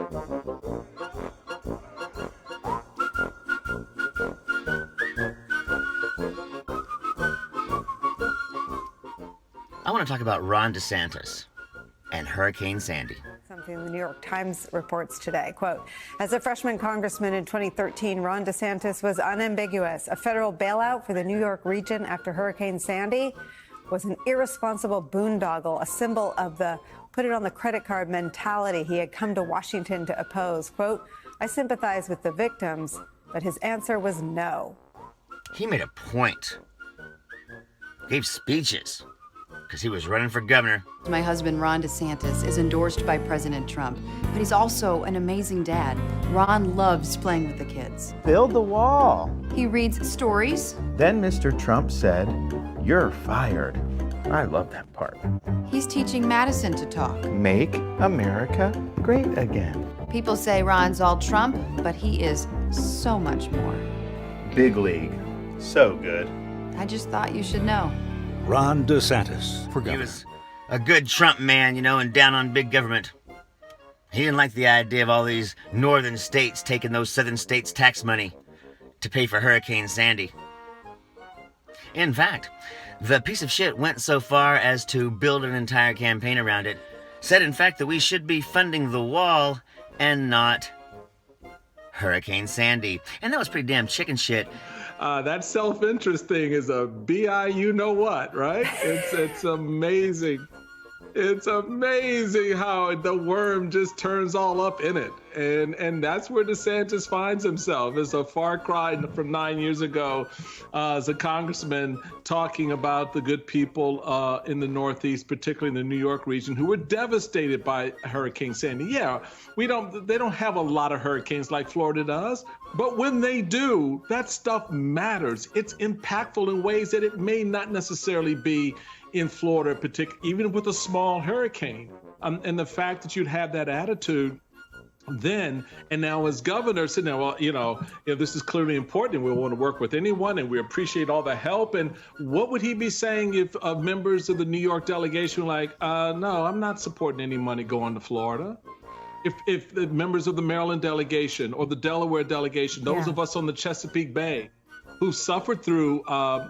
I want to talk about Ron DeSantis and Hurricane Sandy. Something the New York Times reports today. Quote, as a freshman congressman in 2013, Ron DeSantis was unambiguous. A federal bailout for the New York region after Hurricane Sandy was an irresponsible boondoggle, a symbol of the put it on the credit card mentality he had come to Washington to oppose. Quote, I sympathize with the victims, but his answer was no. He made a point. Gave speeches. Because he was running for governor. My husband, Ron DeSantis, is endorsed by President Trump, but he's also an amazing dad. Ron loves playing with the kids. Build the wall. He reads stories. Then Mr. Trump said, you're fired. I love that part. He's teaching Madison to talk. Make America great again. People say Ron's all Trump, but he is so much more. Big league. So good. I just thought you should know. Ron DeSantis for governor. He was a good Trump man, you know, and down on big government. He didn't like the idea of all these northern states taking those southern states' tax money to pay for Hurricane Sandy. In fact, the piece of shit went so far as to build an entire campaign around it. Said, in fact, that we should be funding the wall and not Hurricane Sandy. And that was pretty damn chicken shit. That self-interest thing is a you-know-what, right? It's amazing. It's amazing how the worm just turns all up in it. And that's where DeSantis finds himself. It's a far cry from 9 years ago as a congressman talking about the good people in the Northeast, particularly in the New York region, who were devastated by Hurricane Sandy. Yeah, they don't have a lot of hurricanes like Florida does, but when they do, that stuff matters. It's impactful in ways that it may not necessarily be in Florida, particularly even with a small hurricane. And the fact that you'd have that attitude then, and now as governor, saying, well, this is clearly important and we want to work with anyone and we appreciate all the help. And what would he be saying if members of the New York delegation were like, no, I'm not supporting any money going to Florida? If the members of the Maryland delegation or the Delaware delegation, those of us on the Chesapeake Bay, who suffered through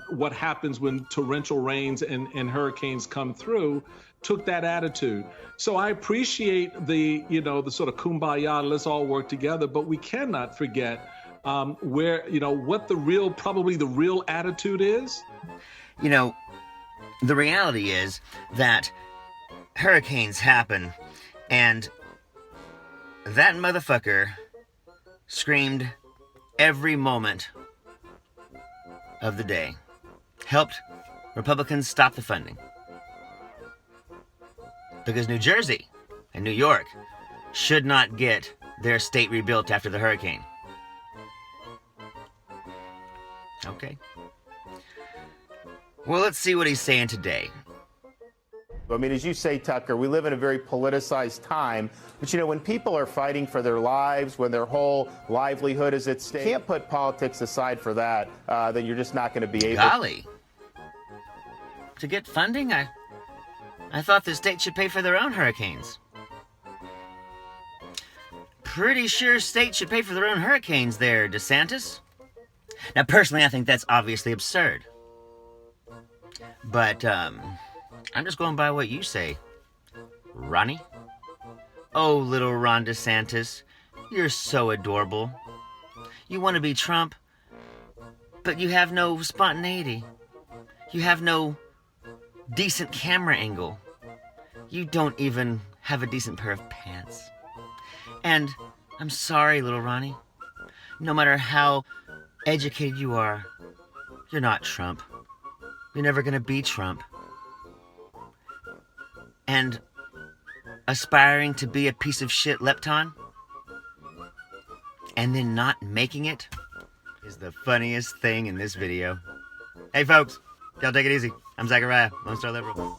what happens when torrential rains and hurricanes come through, took that attitude. So I appreciate the sort of kumbaya, let's all work together, but we cannot forget what probably the real attitude is. The reality is that hurricanes happen, and that motherfucker screamed every moment of the day, helped Republicans stop the funding. Because New Jersey and New York should not get their state rebuilt after the hurricane. Okay. Well, let's see what he's saying today. I mean, as you say, Tucker, we live in a very politicized time. But, when people are fighting for their lives, when their whole livelihood is at stake, you can't put politics aside for that, then you're just not going to be able. Golly. To get funding, I thought the state should pay for their own hurricanes. Pretty sure states should pay for their own hurricanes there, DeSantis. Now, personally, I think that's obviously absurd. But, I'm just going by what you say, Ronnie. Oh, little Ron DeSantis, you're so adorable. You want to be Trump, but you have no spontaneity. You have no decent camera angle. You don't even have a decent pair of pants. And I'm sorry, little Ronnie. No matter how educated you are, you're not Trump. You're never going to be Trump. And aspiring to be a piece of shit lepton and then not making it is the funniest thing in this video. Hey folks, y'all take it easy. I'm Zachariah, Lone Star Liberal.